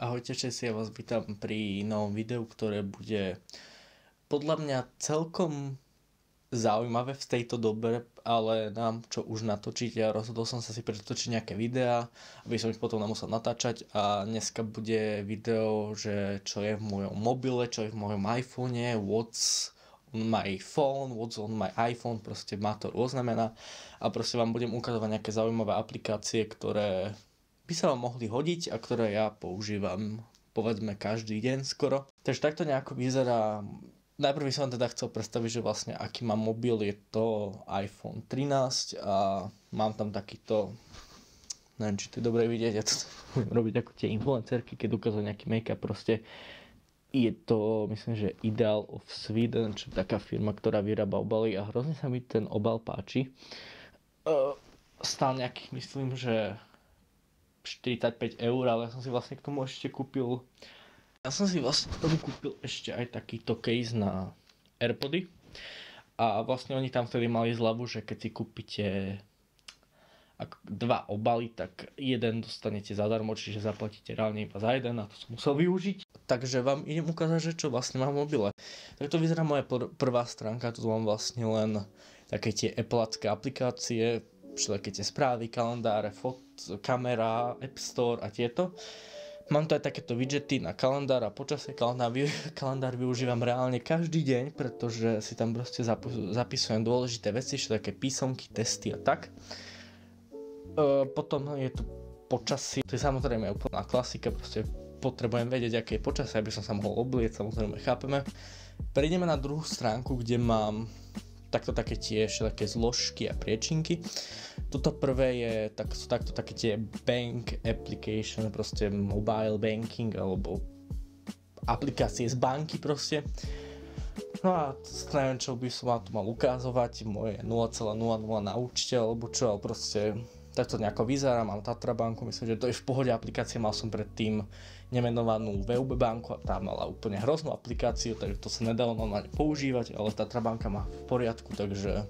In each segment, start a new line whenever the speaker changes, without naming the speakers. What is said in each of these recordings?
Ahojte všetci, ja vás vítam pri novom videu, ktoré bude podľa mňa celkom zaujímavé v tejto dobe, ale nám čo už natočiť a rozhodol som sa si pretočiť nejaké videá, aby som ich potom nemusel natáčať a dneska bude video, že čo je v mojom mobile, čo je v mojom iPhone, what's on my phone, what's on my iPhone, proste má to rôzne mená a proste vám budem ukazovať nejaké zaujímavé aplikácie, ktoré by sa vám mohli hodiť a ktoré ja používam povedzme každý deň skoro. Takže takto nejako vyzerá. Najprv by som teda chcel predstaviť, že vlastne aký mám mobil, je to iPhone 13 a mám tam takýto, neviem či to je dobre vidieť, ja to budem robiť ako tie influencerky, keď ukazujú nejaký make-up, proste je to, myslím, že Ideal of Sweden, čo je taká firma, ktorá vyrába obaly a hrozne sa mi ten obal páči. Stál nejakých, myslím, že 45 eur, ale ja som si vlastne k tomu ešte kúpil ešte aj takýto case na Airpody a vlastne oni tam vtedy mali zľavu, že keď si kúpite dva obaly, tak jeden dostanete zadarmo, čiže zaplatíte reálne iba za jeden a to som musel využiť. Takže vám idem ukázať, že čo vlastne mám v mobile. Tak to vyzerá moja prvá stránka, tu mám vlastne len také tie Appleacké aplikácie, všelijaké tie správy, kalendáre, kamera, App Store a tieto. Mám tu aj takéto widgety na kalendár a počasie kalendár využívam reálne každý deň, pretože si tam proste zapisujem dôležité veci, všelijaké písomky, testy a tak. Potom je tu počasie, to je samozrejme úplná klasika, proste potrebujem vedieť, aké je počasie, aby som sa mohol obliecť, samozrejme chápeme. Prejdeme na druhú stránku, kde mám také tiež také zložky a priečinky. Toto prvé sú takto také tie bank application, proste mobile banking alebo aplikácie z banky proste. No a neviem, čo by som vám tu mal ukázovať, moje 0,00 na účte alebo čo, ale proste takto nejako vyzerá, mám Tatra banku, myslím, že to je v pohode aplikácie, mal som predtým nemenovanú VUB banku a tá mala úplne hroznú aplikáciu, takže to sa nedalo normálne používať, ale Tatra banka má v poriadku, takže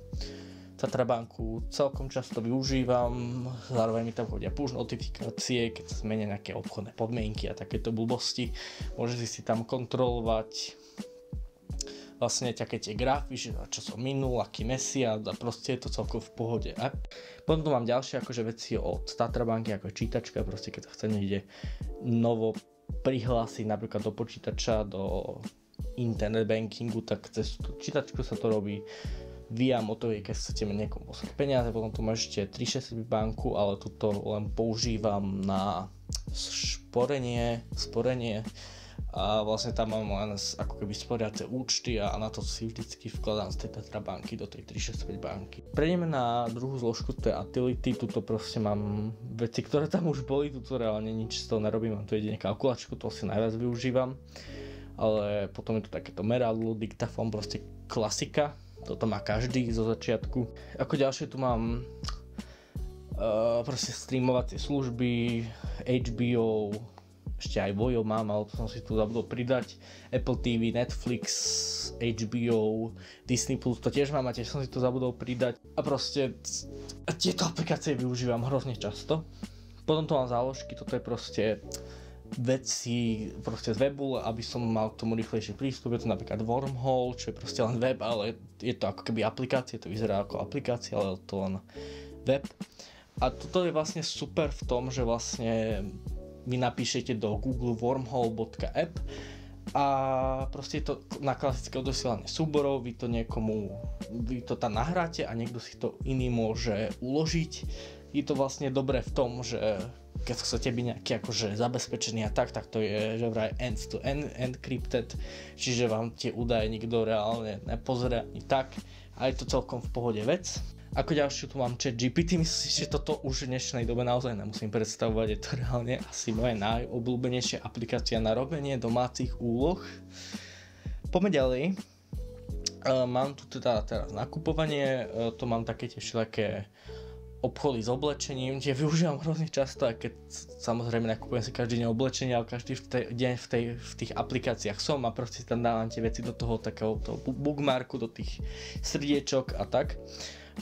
Tatra banku celkom často využívam, zároveň mi tam chodia push notifikácie, keď sa zmenia nejaké obchodné podmienky a takéto blbosti, môžete si tam kontrolovať vlastne také tie grafy, že čo som minul, aký mesiac a proste je to celkom v pohode. A potom tu mám ďalšie akože veci od Tatra banky, ako je čítačka, proste keď sa chce niekde novo prihlásiť napríklad do počítača, do internet bankingu, tak cez tú čítačku sa to robí via motovej, keď chcete niekomu poslať peniaze. Potom tu máš ešte 360 banku, ale tuto len používam na sporenie a vlastne tam mám len ako keby sporiace účty a na to si vždycky vkladám z tej Tatra banky do tej 365 banky. Prejdeme na druhú zložku, to je utility, tuto proste mám veci, ktoré tam už boli, tuto reálne nič z toho nerobím, mám tu jedine kalkulačku, to asi najviac využívam, ale potom je tu takéto meradlo, diktafón, proste klasika, toto má každý zo začiatku. Ako ďalšie tu mám proste streamovacie služby, HBO, ešte aj Vojo mám, ale to som si tu zabudol pridať, Apple TV, Netflix, HBO, Disney+, to tiež mám a tiež som si to zabudol pridať a proste tieto aplikácie využívam hrozne často. Potom tu mám záložky, toto je proste veci proste z webu, aby som mal k tomu rýchlejší prístup, je to napríklad Wormhole, čo je proste len web, ale je to ako keby aplikácia, to vyzerá ako aplikácia, ale je to len web. A toto je vlastne super v tom, že vlastne vy napíšete do Google wormhole.app a proste je to na klasické odosielanie súborov, vy to tam nahráte a niekto si to iný môže uložiť. Je to vlastne dobré v tom, že keď chcete byť nejaký akože zabezpečený a tak to je že vraj end-to-end encrypted, čiže vám tie údaje nikto reálne nepozrie ani tak a je to celkom v pohode vec. Ako ďalšiu tu mám ChatGPT, myslím si, že toto už v dnešnej dobe naozaj nemusím predstavovať, je to reálne asi moja najobľúbenejšia aplikácia na robenie domácich úloh. Poďme ďalej, mám tu teda teraz nakupovanie, to mám také tie všelijaké obchody s oblečením, tie využívam hrozne často, aj keď samozrejme nakupujem si každý deň oblečenie, ale každý deň v tých aplikáciách som a proste tam dávam tie veci do toho takého bookmarku, do tých srdiečok a tak.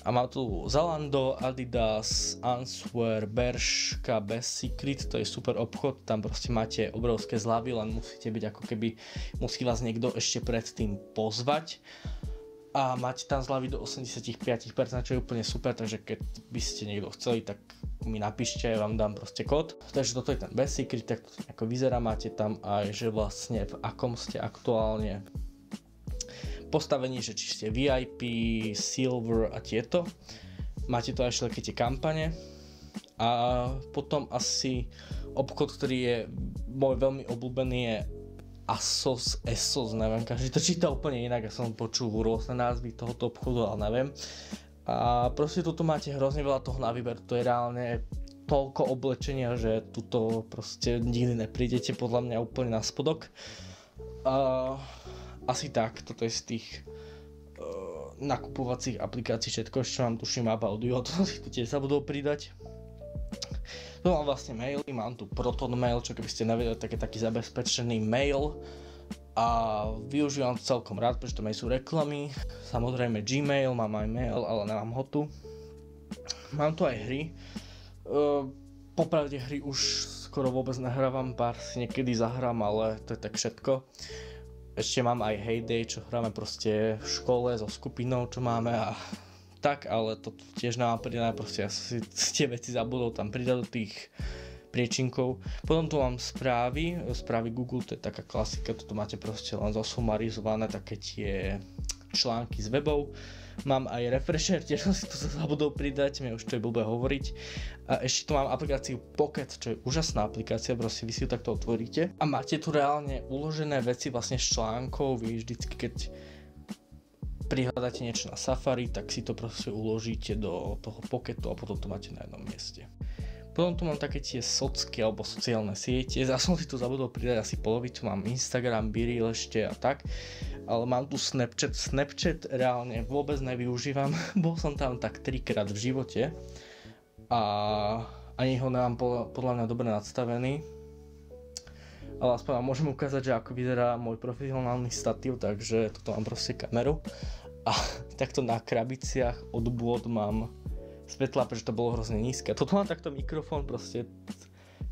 A mám tu Zalando, Adidas, Answear, Bershka, Best Secret, to je super obchod, tam proste máte obrovské zľavy, len musíte byť ako keby, musí vás niekto ešte predtým pozvať. A máte tam zľavy do 85%, čo je úplne super, takže keď by ste niekto chceli, tak mi napíšte, ja vám dám proste kód. Takže toto je ten Best Secret, tak to ako vyzerá, máte tam aj, že vlastne v akom ste aktuálne postavení, že či ste VIP, Silver a tieto. Máte to aj všetky tie kampane. A potom asi obchod, ktorý je môj veľmi obľúbený, je Asos, neviem, každý to číta úplne inak, ja som počul rôzne názvy tohoto obchodu, ale neviem. A proste tuto máte hrozne veľa toho na výber, to je reálne toľko oblečenia, že tuto proste nikdy neprídete podľa mňa úplne na spodok. Asi tak, toto je z tých nakupovacích aplikácií všetko, čo mám, tuším About You, to si tu tiež sa budú pridať. Tu mám vlastne maily, mám tu Proton Mail, čo keby ste nevedeli, tak je taký zabezpečený mail a využívam to celkom rád, pretože tam aj sú reklamy. Samozrejme Gmail, mám aj mail, ale nemám ho tu. Mám tu aj hry. Popravde hry už skoro vôbec nahrávam, pár si niekedy zahrám, ale to je tak všetko. Ešte mám aj Heyday, čo hráme proste v škole so skupinou, čo máme a tak, ale to tiež nám pridané, proste ja si tie veci zabudol tam pridať do tých priečinkov. Potom tu mám správy Google, to je taká klasika, toto máte proste len zosumarizované také tie články z webov. Mám aj Refresher, tiež som si to zabudol pridať, mne už to je blbé hovoriť. A ešte tu mám aplikáciu Pocket, čo je úžasná aplikácia, proste vy si ju takto otvoríte. A máte tu reálne uložené veci vlastne z článkov, vy vždycky keď prihľadáte niečo na Safari, tak si to proste uložíte do toho Pocketu a potom to máte na jednom mieste. Potom tu mám také tie socky alebo sociálne siete, ja som si tu zabudol pridať asi polovicu, mám Instagram, Biril ešte a tak, ale mám tu Snapchat reálne vôbec nevyužívam, bol som tam tak 3-krát v živote a ani ho nemám podľa mňa dobre nadstavený, ale aspoň vám môžem ukázať, že ako vyzerá môj profesionálny statív, takže toto mám proste kameru a takto na krabiciach od bôd mám svetla, pretože to bolo hrozne nízke. Toto mám takto mikrofón, proste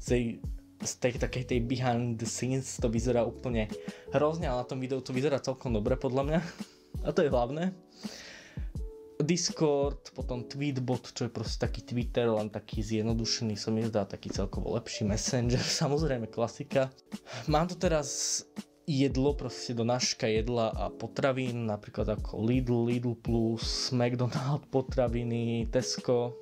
z tej takej tej behind the scenes to vyzerá úplne hrozne, ale na tom videu to vyzerá celkom dobre podľa mňa a to je hlavné. Discord, potom Tweetbot, čo je proste taký Twitter, len taký zjednodušený, som mi zdá taký celkovo lepší Messenger, samozrejme klasika. Mám tu teraz jedlo, proste donáška jedla a potravín, napríklad ako Lidl Plus, McDonald potraviny, Tesco,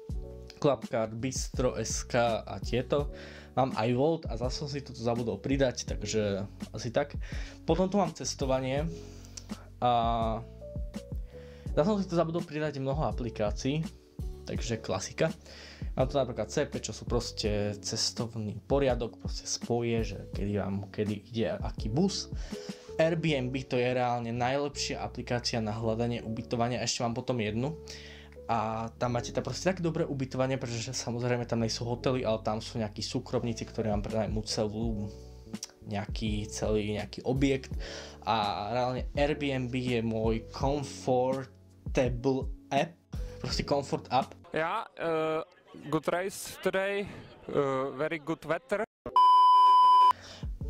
Clubcard, Bistro, SK a tieto. Mám aj Volt a zase som si toto zabudol pridať, takže asi tak. Potom tu mám cestovanie a zase som si to zabudol pridať mnoho aplikácií, takže klasika. Mám tu napríklad CP, čo sú proste cestovný poriadok, proste spoje, že kedy ide aký bus. Airbnb to je reálne najlepšia aplikácia na hľadanie ubytovania, ešte mám potom jednu. A tam máte proste také dobré ubytovanie, pretože samozrejme tam nie sú hotely, ale tam sú nejakí súkromníci, ktorí vám prenajmú nejaký objekt. A reálne Airbnb je môj comfortable app, proste comfort app.
Ja, good race today, very good weather.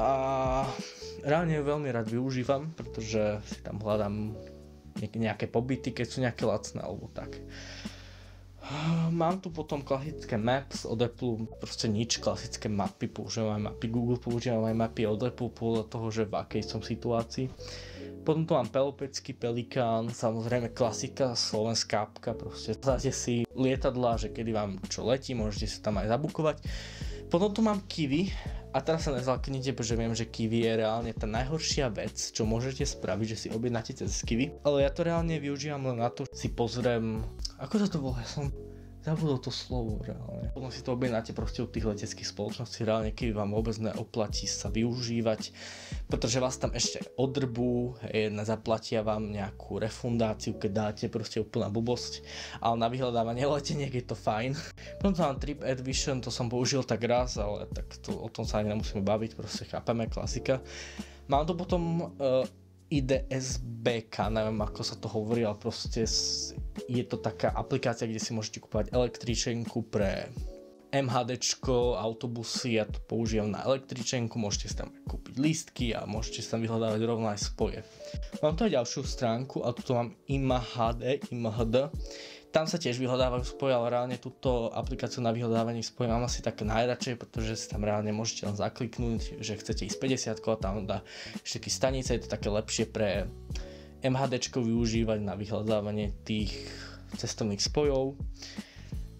A reálne ju veľmi rád využívam, pretože si tam hľadám nejaké pobyty, keď sú nejaké lacné alebo tak. Mám tu potom klasické Maps od Apple, proste nič, klasické mapy, používam aj mapy Google, používam aj mapy od Apple podľa toho, že v akej som situácii. Potom tu mám Pelopecký, Pelikán, samozrejme klasika, slovenská apka, proste dáte si lietadla, že kedy vám čo letí, môžete si tam aj zabukovať. Potom tu mám Kiwi a teraz sa nezlaknite, pretože viem, že Kiwi je reálne tá najhoršia vec, čo môžete spraviť, že si objednáte cez Kiwi. Ale ja to reálne využívam len na to, že si pozriem, ako sa to volá, ja som zabudol to slovo reálne. Potom si to objednáte proste od tých leteckých spoločností, reálne Kiwi vám vôbec neoplatí sa využívať, pretože vás tam ešte odrbú, zaplatia vám nejakú refundáciu, keď dáte proste úplná blbosť, ale na vyhľadávanie leteniek je to fajn. Potom tam TripAdvisor, to som použil tak raz, ale tak to, o tom sa ani nemusíme baviť, proste chápeme, klasika. Mám tu potom IDSBK, neviem ako sa to hovorí, ale proste je to taká aplikácia, kde si môžete kúpať električenku pre MHDčko, autobusy, ja to používam na električenku, môžete si tam kúpiť lístky a môžete si tam vyhľadávať rovno aj spoje. Mám tu aj ďalšiu stránku a tu mám IMHD. Tam sa tiež vyhľadávajú spoje, ale reálne túto aplikáciu na vyhľadávanie spoje mám asi také najradšej, pretože si tam reálne môžete len zakliknúť, že chcete ísť 50 a tam dá všetky stanice, je to také lepšie pre MHDčko využívať na vyhľadávanie tých cestovných spojov.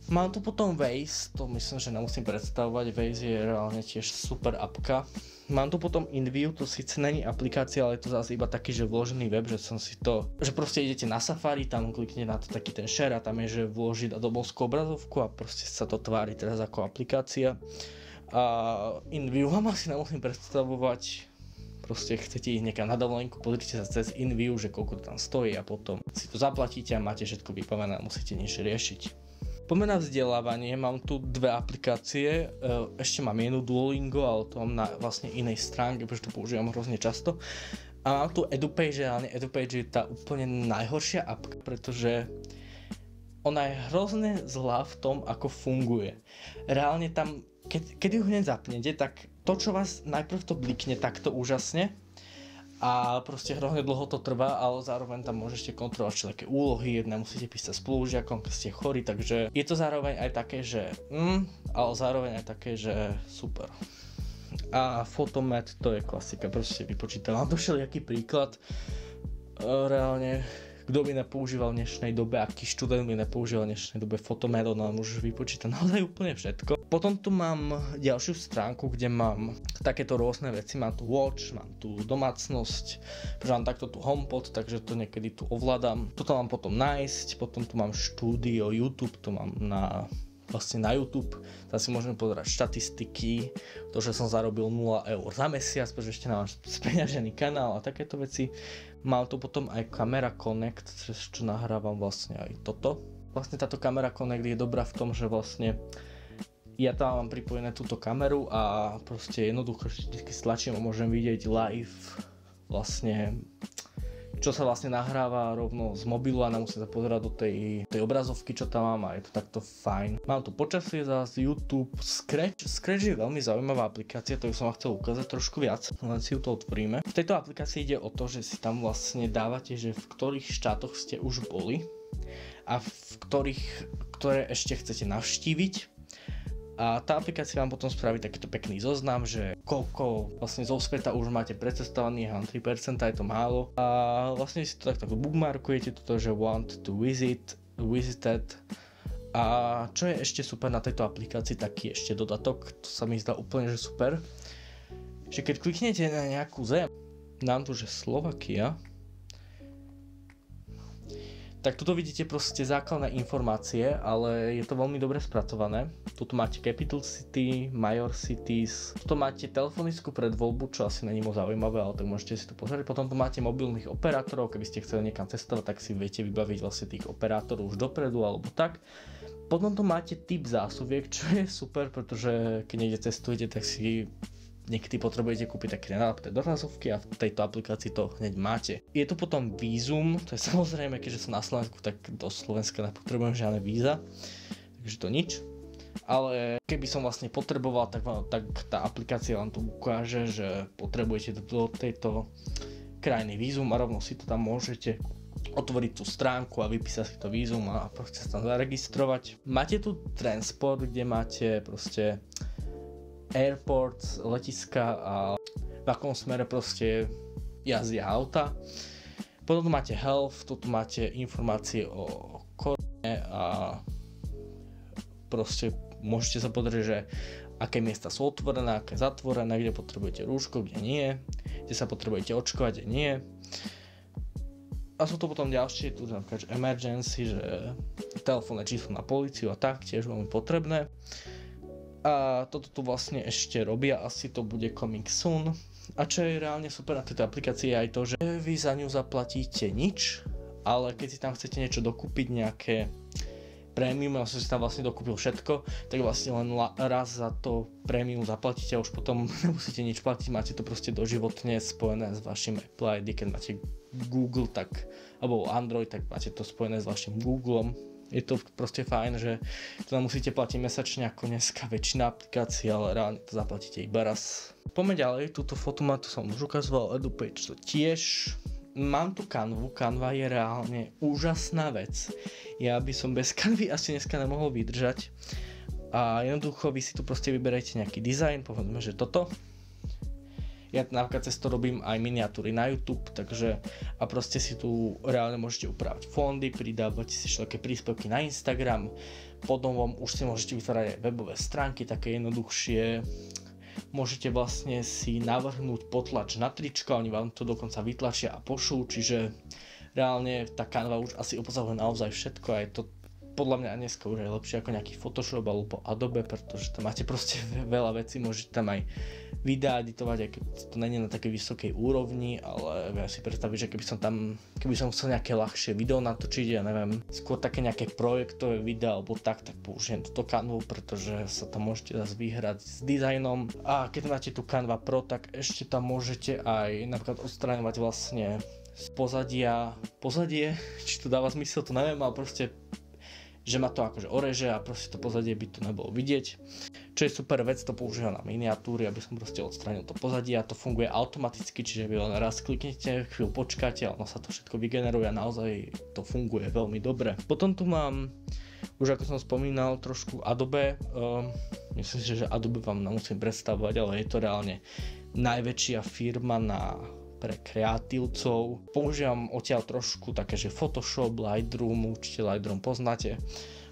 Mám tu potom Waze, to myslím, že nemusím predstavovať, Waze je reálne tiež super apka. Mám tu potom InView, to síce není aplikácia, ale je to zase iba taký, že vložený web, že som si to, že proste idete na Safari, tam kliknete na to taký ten share a tam je, že vložiť adobeovskú obrazovku a proste sa to tvári teraz ako aplikácia. A InView vám asi nemusím predstavovať, proste chcete ísť niekam na dovolenku, pozrite sa cez InView, že koľko to tam stojí a potom si to zaplatíte a máte všetko vybavené a musíte nič riešiť. Poďme na vzdelávanie, mám tu dve aplikácie, ešte mám jednu Duolingo, ale to mám na vlastne inej stránke, pretože to používam hrozne často. A mám tu EduPage, reálne EduPage je tá úplne najhoršia apka, pretože ona je hrozne zlá v tom, ako funguje. Reálne tam, keď ju hneď zapnete, tak to, čo vás najprv to blikne takto úžasne, a proste hrozne dlho to trvá, ale zároveň tam môžete kontrolovať všetké úlohy, nemusíte písať spolužiakom, keď ste chorí, takže je to zároveň aj také, že ale zároveň aj také, že super. A Photomat, to je klasika, proste vypočítam. Mám to všelijaký príklad, reálne, kto by nepoužíval v dnešnej dobe, aký študent by nepoužíval v dnešnej dobe Photomat, ona môžeš vypočítať naozaj úplne všetko. Potom tu mám ďalšiu stránku, kde mám takéto rôzne veci, mám tu Watch, mám tu domácnosť, mám takto tu HomePod, takže to niekedy tu ovládam. Toto mám potom nájsť, potom tu mám štúdio, YouTube, to mám na YouTube, tam si môžeme pozerať štatistiky, to, že som zarobil 0 eur za mesiac, pretože ešte nemám speňažený kanál a takéto veci. Mám tu potom aj Camera Connect, čo nahrávam vlastne aj toto. Vlastne táto Camera Connect je dobrá v tom, že vlastne ja tam mám pripojené túto kameru a proste jednoducho vždy stlačím a môžem vidieť live vlastne čo sa vlastne nahráva rovno z mobilu a nemusím sa pozerať do tej obrazovky, čo tam mám a je to takto fajn. Mám tu počasie zase, YouTube, Scratch. Scratch je veľmi zaujímavá aplikácia, to by som vám chcel ukázať trošku viac, len si ju to otvoríme. V tejto aplikácii ide o to, že si tam vlastne dávate, že v ktorých štátoch ste už boli a ktoré ešte chcete navštíviť. A tá aplikácia vám potom spraví takýto pekný zoznam, že koľko vlastne zo sveta už máte precestovaných, 3%, je to málo. A vlastne si to takto bookmarkujete, toto, že want to visited. A čo je ešte super na tejto aplikácii, taký ešte dodatok, to sa mi zdá úplne, že super, že keď kliknete na nejakú zem, nám tu, že Slovakia, tak tuto vidíte proste základné informácie, ale je to veľmi dobre spracované. Tuto máte Capital City, Major Cities, tuto máte telefonistku predvoľbu, čo asi není moc zaujímavé, ale tak môžete si to pozrieť. Potom tu máte mobilných operátorov, keby ste chceli niekam cestovať, tak si viete vybaviť vlastne tých operátorov už dopredu alebo tak. Potom tu máte typ zásobiek, čo je super, pretože keď niekde cestujete, tak si niekedy potrebujete kúpiť také nálepné dorazovky a v tejto aplikácii to hneď máte. Je tu potom vízum, to je samozrejme, keďže som na Slovensku, tak do Slovenska nepotrebujem žiadne víza, takže to nič. Ale keby som vlastne potreboval, tak tá aplikácia vám to ukáže, že potrebujete do tejto krajiny vízum a rovno si to tam môžete otvoriť tú stránku a vypísať si to vízum a proste sa tam zaregistrovať. Máte tu transport, kde máte proste airports, letiska a v akom smere proste jazdia auta. Potom tu máte health, tu máte informácie o korone a proste môžete sa pozrieť, že aké miesta sú otvorené, aké zatvorené, kde potrebujete rúško, kde nie, kde sa potrebujete očkovať, kde nie. A sú to potom ďalšie, tu napríklad emergency, že telefónne číslo na políciu a tak, tiež veľmi potrebné. A toto tu vlastne ešte robia, asi to bude coming soon. A čo je reálne super na tejto aplikácii je aj to, že vy za ňu zaplatíte nič, ale keď si tam chcete niečo dokúpiť, nejaké prémium, ja som si tam vlastne dokúpil všetko, tak vlastne len raz za to prémium zaplatíte a už potom nemusíte nič platiť, máte to proste doživotne spojené s vašim Apple ID, keď máte Google, tak, alebo Android, tak máte to spojené s vašim Googlom. Je to proste fajn, že to musíte platiť mesačne ako dneska väčšina aplikácií, ale reálne to zaplatíte iba raz. Poďme ďalej, túto fotomatu som už ukazoval, EduPage to tiež. Mám tu Canvu, Canva je reálne úžasná vec. Ja by som bez Canvy asi dneska nemohol vydržať. A jednoducho vy si tu proste vyberajte nejaký dizajn, povedzme, že toto. Ja napríklad cez to robím aj miniatúry na YouTube, takže a proste si tu reálne môžete upravať fondy, pridávať si všetké príspevky na Instagram, potom už si môžete vytvárať aj webové stránky, také jednoduchšie. Môžete vlastne si navrhnúť potlač na tričko, oni vám to dokonca vytlačia a pošlú, čiže reálne tá Canva už asi obsahuje naozaj všetko a je to podľa mňa dneska už je lepšie ako nejaký Photoshop alebo Adobe, pretože tam máte proste veľa vecí, môžete tam aj videá editovať, aj keď to nie je na takej vysokej úrovni, ale viem si predstaviť, že keby som chcel nejaké ľahšie video natočiť, ja neviem, skôr také nejaké projektové videá alebo tak použijem túto Canvu, pretože sa tam môžete zase vyhrať s dizajnom. A keď máte tu Canva Pro, tak ešte tam môžete aj napríklad odstraňovať vlastne z pozadie, či to dáva zmysel, to neviem, ale proste že ma to akože oreže a proste to pozadie by to nebolo vidieť. Čo je super vec, to používam na miniatúry, aby som proste odstránil to pozadie a to funguje automaticky, čiže vy len raz kliknete, chvíľu počkáte a ono sa to všetko vygeneruje a naozaj to funguje veľmi dobre. Potom tu mám, už ako som spomínal, trošku Adobe. Myslím si, že Adobe vám nemusím predstavovať, ale je to reálne najväčšia firma pre kreatívcov. Používam odtiaľ trošku také, že Photoshop, Lightroom, určite Lightroom poznáte.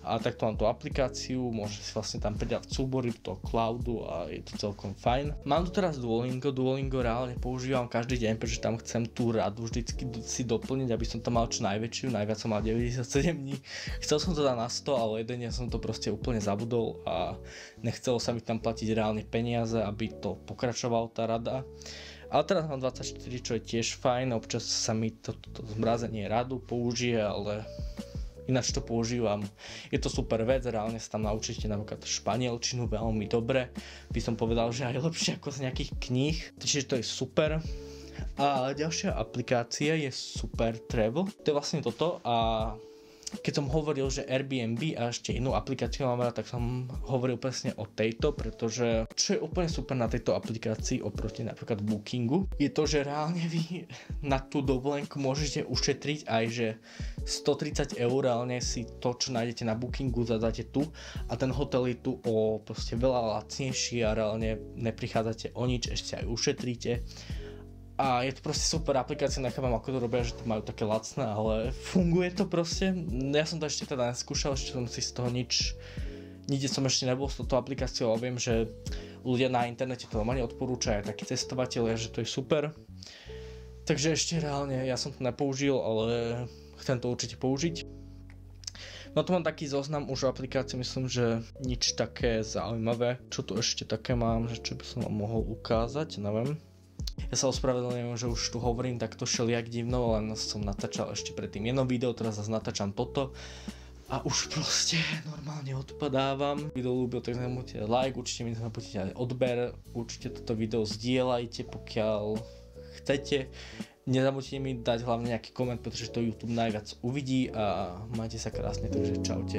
A takto mám tú aplikáciu, môžete si vlastne tam pridať súbory do toho cloudu a je to celkom fajn. Mám tu teraz Duolingo reálne používam každý deň, pretože tam chcem tú radu vždycky si doplniť, aby som tam mal čo najväčšiu, najviac som mal 97 dní. Chcel som to dať na 100, ale jeden deň som to proste úplne zabudol a nechcelo sa mi tam platiť reálne peniaze, aby to pokračovala tá rada. Ale teraz mám 24, čo je tiež fajn, občas sa mi to zmrazenie radu použije, ale ináč to používam. Je to super vec, reálne sa tam naučíte napríklad španielčinu veľmi dobre. By som povedal, že aj lepšie ako z nejakých kníh, čiže to je super. A ďalšia aplikácia je Super Travel. To je vlastne toto a keď som hovoril, že Airbnb a ešte inú aplikáciu mám rád, tak som hovoril presne o tejto, pretože čo je úplne super na tejto aplikácii oproti napríklad Bookingu, je to, že reálne vy na tú dovolenku môžete ušetriť aj, že 130 eur reálne si to, čo nájdete na Bookingu, zadáte tu a ten hotel je tu o proste veľa lacnejší a reálne neprichádzate o nič, ešte aj ušetríte. A je to proste super aplikácia, nechápam ako to robia, že to majú také lacné, ale funguje to proste. Ja som to ešte teda neskúšal, ešte som si z toho nikde som ešte nebol s touto aplikáciou, ale viem, že ľudia na internete to normálne odporúčajú, takí cestovatelia, že to je super. Takže ešte reálne, ja som to nepoužil, ale chcem to určite použiť. No tu mám taký zoznam už aplikácií, myslím, že nič také zaujímavé. Čo tu ešte také mám, že čo by som vám mohol ukázať, neviem. Ja sa ospravedlňujem, že už tu hovorím takto všelijak divno, len som natáčal ešte predtým jedno video, teraz zase natáčam toto a už proste normálne odpadávam. Video ľúbil, tak nezabudnite like, určite mi nezabudnite aj odber, určite toto video zdieľajte, pokiaľ chcete. Nezabudnite mi dať hlavne nejaký koment, pretože to YouTube najviac uvidí a majte sa krásne, takže čaute.